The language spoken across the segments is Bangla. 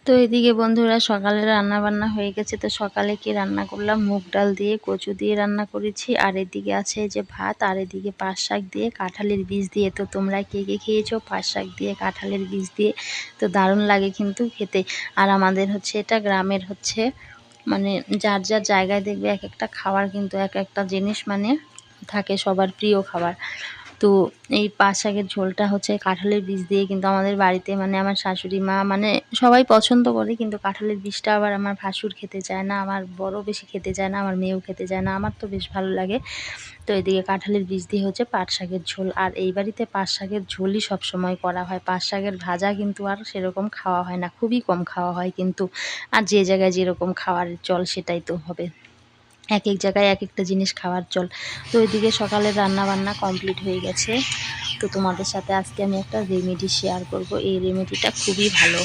তো এদিকে বন্ধুরা সকালে রান্না বান্না হয়ে গেছে। তো সকালে কি রান্না করলাম, মুগ ডাল দিয়ে কচু দিয়ে রান্না করেছি। আর এদিকে আছে যে ভাত, আর এদিকে পাট শাক দিয়ে কাঁঠালের বীজ দিয়ে। তো তোমরা কে কে খেয়েছো পাট শাক দিয়ে কাঁঠালের বীজ দিয়ে? তো দারুণ লাগে কিন্তু খেতে। আর আমাদের হচ্ছে এটা গ্রামের হচ্ছে মানে যার যার জায়গায় দেখবে এক একটা খাবার কিন্তু এক একটা জিনিস মানে থাকে সবার প্রিয় খাবার। তো এই পাট শাকের ঝোলটা হচ্ছে কাঁঠালের বীজ দিয়ে কিন্তু আমাদের বাড়িতে মানে আমার শাশুড়ি মা মানে সবাই পছন্দ করে, কিন্তু কাঁঠালের বীজটা আবার আমার ভাসুর খেতে চায় না, আমার বড় বেশি খেতে চায় না, আমার মেয়েও খেতে চায় না, আমার তো বেশ ভালো লাগে। তো এদিকে কাঁঠালের বীজ দিয়ে হচ্ছে পাট শাকের ঝোল। আর এই বাড়িতে পাট শাকের ঝোলই সবসময় করা হয়, পাট শাকের ভাজা কিন্তু আর সেরকম খাওয়া হয় না, খুবই কম খাওয়া হয় কিন্তু। আর যে জায়গায় যেরকম খাওয়ার চল সেটাই তো হবে, এক এক জায়গায় এক একটা জিনিস খাওয়ার চল। তো ওইদিকে সকালের রান্না বান্না কমপ্লিট হয়ে গেছে। তো তোমাদের সাথে আজকে আমি একটা রেমেডি শেয়ার করব, এই রেমেডিটা খুবই ভালো।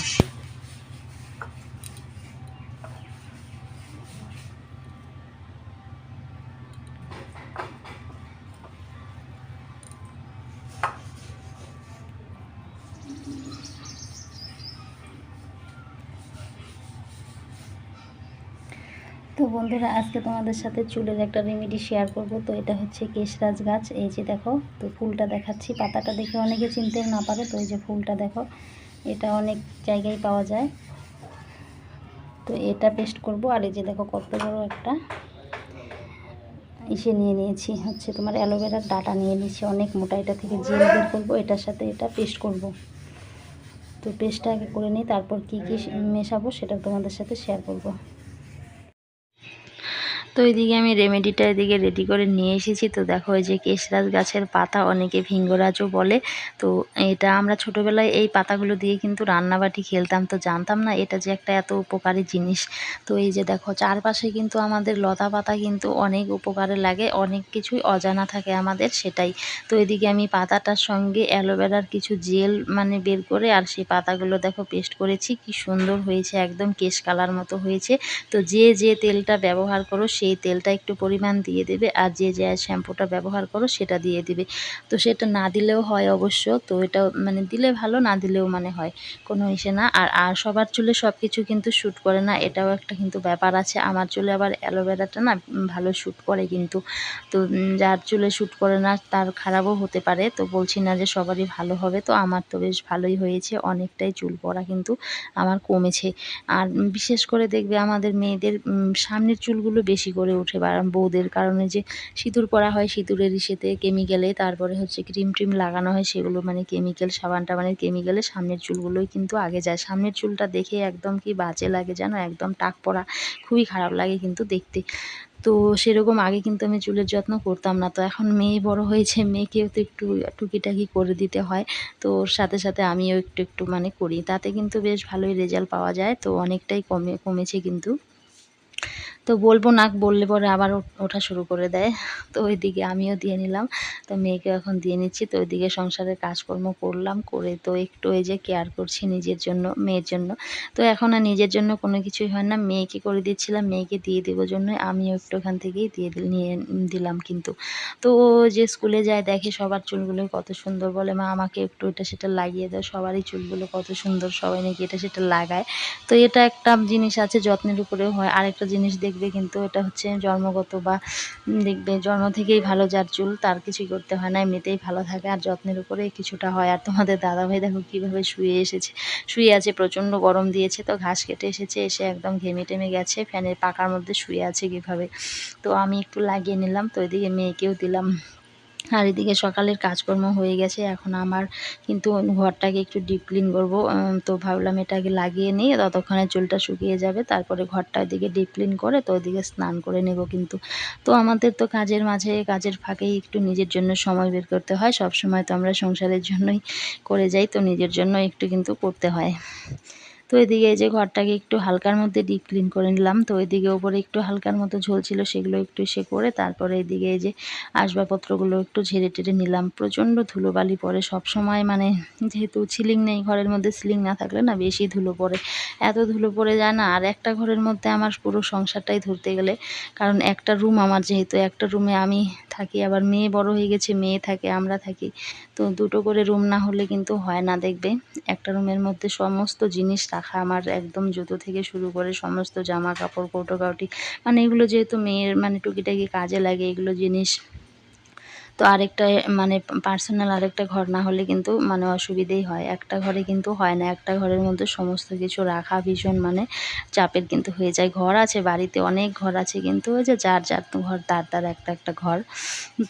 তো বন্ধুরা আজকে তোমাদের সাথে চুলের একটা রেমেডি শেয়ার করব। তো এটা হচ্ছে কেশরাজ গাছ, এই যে দেখো, তো ফুলটা দেখাচ্ছি, পাতাটা দেখে অনেকে চিনতেও না পারে। তো এই যে ফুলটা দেখো, এটা অনেক জায়গায় পাওয়া যায়। তো এটা পেস্ট করব। আর এই যে দেখো কত বড় একটা ইসে নিয়ে নিয়েছি, হচ্ছে তোমার অ্যালোভেরার ডাটা নিয়ে নিয়েছি অনেক মোটা, এটা থেকে জেল বের করবো, এটার সাথে এটা পেস্ট করব। তো পেস্টটা আগে করে নিই, তারপর কি কি মেশাবো সেটা তোমাদের সাথে শেয়ার করব। তো এইদিকে আমি রেমেডিটা এদিকে রেডি করে নিয়ে এসেছি। তো দেখো এই যে কেশরাজ গাছের পাতা, অনেকে ভিঙ্গরাজও বলে। তো এটা আমরা ছোটোবেলায় এই পাতাগুলো দিয়ে কিন্তু রান্নাবাটি খেলতাম, তো জানতাম না এটা যে একটা এত উপকারী জিনিস। তো এই যে দেখো চারপাশে কিন্তু আমাদের লতা পাতা কিন্তু অনেক উপকারে লাগে, অনেক কিছুই অজানা থাকে আমাদের, সেটাই। তো এদিকে আমি পাতাটার সঙ্গে অ্যালোভেরার কিছু জেল মানে বের করে আর সেই পাতাগুলো দেখো পেস্ট করেছি, কি সুন্দর হয়েছে, একদম কেশ কালার মতো হয়েছে। তো যে যে তেলটা ব্যবহার করো সেই তেলটা একটু পরিমাণ দিয়ে দেবে, আর যে যে শ্যাম্পুটা ব্যবহার করো সেটা দিয়ে দিবে। তো সেটা না দিলেও হয় অবশ্য, তো এটা মানে দিলে ভালো, না দিলেও মানে হয়, কোনো ইসে না। আর সবার চুলে সব কিছু কিন্তু শ্যুট করে না, এটাও একটা কিন্তু ব্যাপার আছে। আমার চুলে আবার অ্যালোভেরাটা না ভালো শ্যুট করে কিন্তু। তো যার চুলে শ্যুট করে না তার খারাপও হতে পারে, তো বলছি না যে সবারই ভালো হবে। তো আমার তো বেশ ভালোই হয়েছে, অনেকটাই চুল পড়া কিন্তু আমার কমেছে। আর বিশেষ করে দেখবে আমাদের মেয়েদের সামনের চুলগুলো বেশি করে ওঠে, বা বউদের কারণে যে সিঁদুর পরা হয়, সিঁদুরের ইসেতে কেমিক্যালে, তারপরে হচ্ছে ক্রিম ট্রিম লাগানো হয়, সেগুলো মানে কেমিক্যাল, সাবান টাবানের কেমিক্যালে সামনের চুলগুলোই কিন্তু আগে যায়। সামনের চুলটা দেখে একদম কি বাজে লাগে জানো, একদম টাক পড়া, খুবই খারাপ লাগে কিন্তু দেখতে। তো সেরকম আগে কিন্তু আমি চুলের যত্ন করতাম না, তো এখন মেয়ে বড় হয়েছে, মেয়েকেও তো একটু টুকিটাকি করে দিতে হয়। তো ওর সাথে সাথে আমিও একটু একটু মানে করি, তাতে কিন্তু বেশ ভালোই রেজাল্ট পাওয়া যায়। তো অনেকটাই কমেছে কিন্তু। তো বলবো না, বললে পরে আবার ওঠা শুরু করে দেয়। তো ওইদিকে আমিও দিয়ে নিলাম, তো মেয়েকেও এখন দিয়ে নিচ্ছি। তো ওইদিকে সংসারের কাজকর্ম করলাম, করে তো একটু এই যে কেয়ার করছি নিজের জন্য, মেয়ের জন্য। তো এখন আর নিজের জন্য কোনো কিছুই হয় না, মেয়েকে করে দিচ্ছিলাম, মেয়েকে দিয়ে দেবো জন্য আমিও একটু ওখান থেকেই নিয়ে দিলাম কিন্তু। তো ও যে স্কুলে যায় দেখে সবার চুলগুলো কত সুন্দর, বলে মা আমাকে একটু এটা সেটা লাগিয়ে দাও, সবারই চুলগুলো কত সুন্দর, সবাই নাকি এটা সেটা লাগায়। তো এটা একটা জিনিস আছে, যত্নের উপরেও হয়। আরেকটা জিনিস দেখবে কিন্তু, এটা হচ্ছে জন্মগত, বা দেখবে জন্ম থেকেই ভালো যার চুল, তার কিছুই করতে হয় না, এমনিতেই ভালো থাকে, আর যত্নের উপরে কিছুটা হয়। আর তোমাদের দাদাভাই দেখো কীভাবে শুয়ে আছে, প্রচণ্ড গরম দিয়েছে, তো ঘাস কেটে এসেছে, এসে একদম ঘেমে টেমে গেছে, ফ্যানের পাখার মধ্যে শুয়ে আছে কীভাবে। তো আমি একটু লাগিয়ে নিলাম, তো এদিকে মেয়েকেও দিলাম। আর এদিকে সকালের কাজকর্ম হয়ে গেছে, এখন আমার কিন্তু ঘরটাকে একটু ডিপ ক্লিন করবো। তো ভাবলাম এটাকে লাগিয়ে নিই, ততক্ষণে চুলটা শুকিয়ে যাবে, তারপরে ঘরটা এদিকে ডিপ ক্লিন করে তো ওইদিকে স্নান করে নেব কিন্তু। তো আমাদের তো কাজের মাঝে, কাজের ফাঁকেই একটু নিজের জন্য সময় বের করতে হয়, সব সময় তো আমরা সংসারের জন্যই করে যাই, তো নিজের জন্য একটু কিন্তু করতে হয়। তো এদিকে এই যে ঘরটাকে একটু হালকার মধ্যে ডিপ ক্লিন করে নিলাম। তো এদিকে ওপরে একটু হালকার মতো ঝোল ছিল, সেগুলো একটু সে করে তারপরে এদিকে এই যে আসবাবপত্রগুলো একটু ঝেড়ে টেড়ে নিলাম। প্রচণ্ড ধুলোবালি পড়ে সব সময়, মানে যেহেতু সিলিং নেই ঘরের মধ্যে, সিলিং না থাকলে না বেশি ধুলো পড়ে, এত ধুলো পড়ে যায় না। আর একটা ঘরের মধ্যে আমার পুরো সংসারটাই ধরতে গেলে, কারণ একটা রুম আমার, যেহেতু একটা রুমে আমি থাকি, আবার মেয়ে বড় হয়ে গেছে, মেয়ে থাকে, আমরা থাকি। তো দুটো করে রুম না হলে কিন্তু হয় না দেখবে। একটা রুমের মধ্যে সমস্ত জিনিস রাখা, আমার একদম জুতো থেকে শুরু করে সমস্ত জামা কাপড়, কৌটোকাউটি, মানে এগুলো যেহেতু মেয়ের মানে টুকিটাকি কাজে লাগে এগুলো জিনিস। তো আরেকটা মানে পার্সোনাল আরেকটা ঘর না হলে কিন্তু মানে অসুবিধেই হয়। একটা ঘরে কিন্তু হয় না। একটা ঘরের মধ্যে সমস্ত কিছু রাখা ভীষণ মানে চাপের কিন্তু হয়ে যায়। ঘর আছে বাড়িতে, অনেক ঘর আছে, কিন্তু ওই যে যার যার তো ঘর, তার তার একটা একটা ঘর।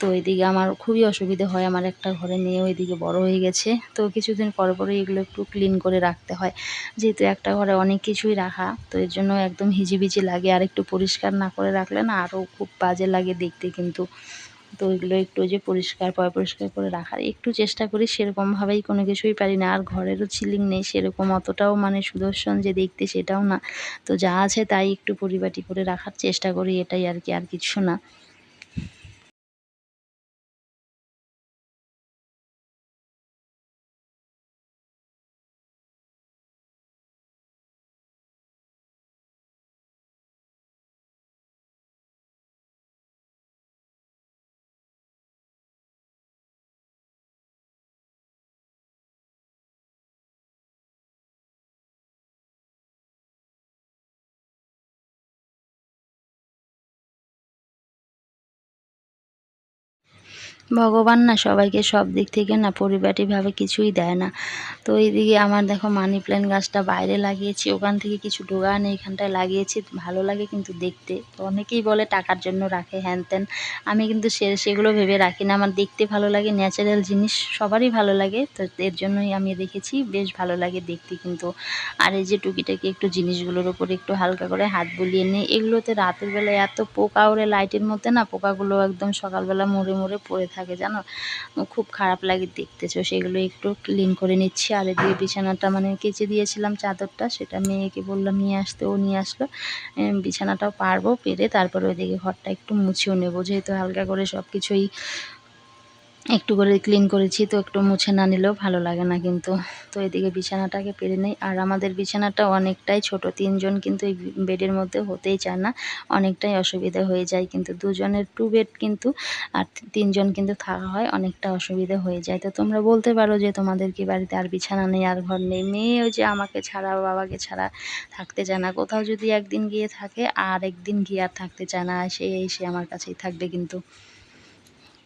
তো এদিকে আমার খুবই অসুবিধে হয়, আমার একটা ঘরে মেয়ে ওইদিকে বড় হয়ে গেছে। তো কিছুদিন পর পরই এগুলো একটু ক্লিন করে রাখতে হয়। যেহেতু একটা ঘরে অনেক কিছুই রাখা, তো এর জন্য একদম হিজিবিজি লাগে। আর একটু পরিষ্কার না করে রাখলে না আরও খুব বাজে লাগে দেখতে কিন্তু। তো ওইগুলো একটু যে পরিষ্কার পরিষ্কার করে রাখার একটু চেষ্টা করি, সেরকমভাবেই কোনো কিছুই পারি না। আর ঘরেরও সিলিং নেই সেরকম অতটাও মানে সুদর্শন যে দেখতে, সেটাও না। তো যা আছে তাই একটু পরিপাটি করে রাখার চেষ্টা করি, এটাই আর কি, আর কিছু না। ভগবান না সবাইকে সব দিক থেকে না পরিপাটিভাবে কিছুই দেয় না। তো এইদিকে আমার দেখো মানি প্ল্যান্ট গাছটা বাইরে লাগিয়েছি, ওখান থেকে কিছু ডোগা এনে এখানটায় লাগিয়েছি, ভালো লাগে কিন্তু দেখতে। তো অনেকেই বলে টাকার জন্য রাখে হ্যান ত্যান, আমি কিন্তু সেগুলো ভেবে রাখি না। আমার দেখতে ভালো লাগে, ন্যাচারাল জিনিস সবারই ভালো লাগে, তো এর জন্যই আমি রেখেছি, বেশ ভালো লাগে দেখতে কিন্তু। আর এই যে টুকিটাকি একটু জিনিসগুলোর উপরে একটু হালকা করে হাত বুলিয়ে নিই, এগুলোতে রাতের বেলায় এত পোকা ওড়ে, লাইটের মধ্যে না পোকাগুলো একদম সকালবেলা মরে মরে পড়ে থাকে জানো, খুব খারাপ লাগে দেখতে। তো সেগুলো একটু ক্লিন করে নিচ্ছি। আর এদিকে বিছানাটা মানে কেচে দিয়েছিলাম চাদরটা, সেটা মেয়েকে বললাম নিয়ে আসতে, ও নিয়ে আসলো। বিছানাটাও পারবো, পেরে তারপরে ওইদিকে ঘরটা একটু মুছেও নেবো, যেহেতু হালকা করে সব কিছুই একটু করে ক্লিন করেছি, তো একটু মুছে না নিলেও ভালো লাগে না কিন্তু। তো এদিকে বিছানাটাকে পেরে নেই। আর আমাদের বিছানাটা অনেকটাই ছোট, ৩ জন কিন্তু এই বেডের মধ্যে হতেই চায় না, অনেকটাই অসুবিধা হয়ে যায় কিন্তু। দুজনের 2 বেড কিন্তু, আর ৩ জন কিন্তু থাকা হয়, অনেকটা অসুবিধা হয়ে যায়। তো তোমরা বলতে পারো যে তোমাদের কি বাড়িতে আর বিছানা নেই, আর ঘর নেই? মেয়ে ওই যে আমাকে ছাড়া, বাবাকে ছাড়া থাকতে চায় না। কোথাও যদি একদিন গিয়ে থাকে আর একদিন গিয়ে আর থাকতে চায় না, সে এসে আমার কাছেই থাকবে কিন্তু।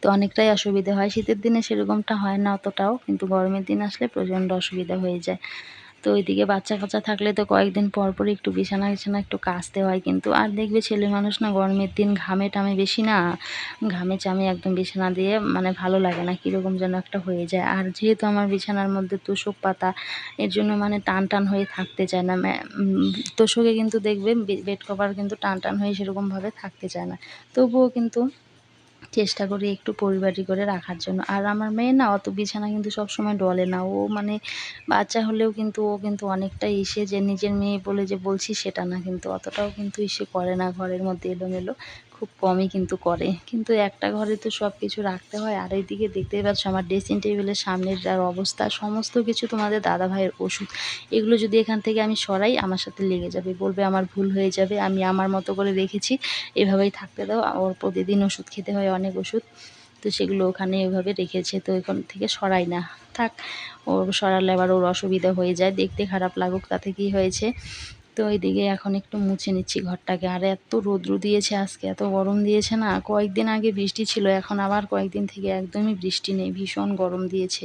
তো অনেকটাই অসুবিধা হয়। শীতের দিনে সেরকমটা হয় না অতটাও, কিন্তু গরমের দিন আসলে প্রচণ্ড অসুবিধা হয়ে যায়। তো ওইদিকে বাচ্চা-কাচ্চা থাকলে তো কয়েকদিন পর পরই একটু বিছানা একটু কাচতে হয় কিন্তু। আর দেখবে ছেলে মানুষ না গরমের দিন ঘামে-টামে বেশি না, ঘামে-চামে একদম বিছানা দিয়ে মানে ভালো লাগে না, কীরকম যেন একটা হয়ে যায়। আর যেহেতু আমার বিছানার মধ্যে তোশক পাতা, এর জন্য মানে টান হয়ে থাকতে চায় না। তোশকে কিন্তু দেখবে বেড কভার কিন্তু টান হয়ে সেরকমভাবে থাকতে চায় না। তবুও কিন্তু চেষ্টা করি একটু পরিপাটি করে রাখার জন্য। আর আমার মেয়ে না অত বিছানা কিন্তু সবসময় ডলে না। ও মানে বাচ্চা হলেও কিন্তু ও কিন্তু অনেকটাই যে নিজের মেয়ে বলে যে বলছি সেটা না, কিন্তু অতটাও কিন্তু করে না ঘরের মধ্যে এলোমেলো, খুব কমই কিন্তু করে। কিন্তু একটা ঘরে তো সব কিছু রাখতে হয়। আর এইদিকে দেখতেই পাচ্ছ আমার ড্রেসিং টেবিলের সামনের যার অবস্থা, সমস্ত কিছু তোমাদের দাদাভাইয়ের ওষুধ। এগুলো যদি এখান থেকে আমি সরাই আমার সাথে লেগে যাবে, বলবে আমার ভুল হয়ে যাবে, আমি আমার মতো করে রেখেছি, এভাবেই থাকতে দাও। ওর প্রতিদিন ওষুধ খেতে হয়, অনেক ওষুধ। তো সেগুলো ওখানে ওইভাবে রেখেছে, তো এখান থেকে সরাই না। থাক, ওর সরালে আবার ওর অসুবিধা হয়ে যায়, দেখতে খারাপ লাগুক, তাতে কি হয়েছে। তো এইদিকে এখন একটু মুছে নিচ্ছি ঘরটাকে। আর এত রৌদ্র দিয়েছে আজকে, এত গরম দিয়েছে না। কয়েকদিন আগে বৃষ্টি ছিল, এখন আবার কয়েকদিন থেকে একদমই বৃষ্টি নেই, ভীষণ গরম দিয়েছে,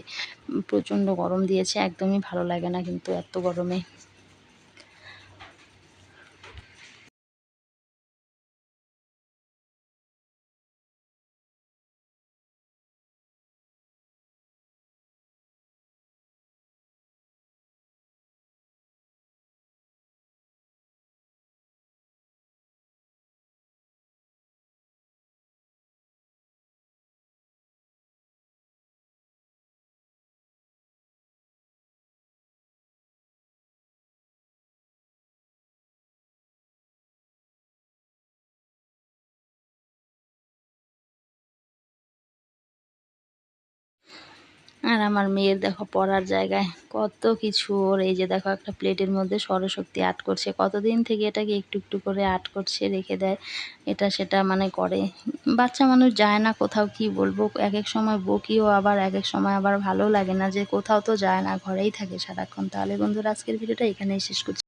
প্রচণ্ড গরম দিয়েছে, একদমই ভালো লাগে না কিন্তু এত গরমে। আর আমার মেয়ের দেখো পড়ার জায়গায় কত কিছু ওর, এই যে দেখো একটা প্লেটের মধ্যে সরস্বতী আর্ট করছে, কতদিন থেকে এটাকে একটু একটু করে আর্ট করছে, রেখে দেয় এটা সেটা মানে করে। বাচ্চা মানুষ যায় না কোথাও, কি বলবো, এক এক সময় বকিও, আবার এক এক সময় আবার ভালো লাগে না, যে কোথাও তো যায় না, ঘরেই থাকে সারাক্ষণ। তাহলে বন্ধুরা আজকের ভিডিওটা এখানেই শেষ করছি।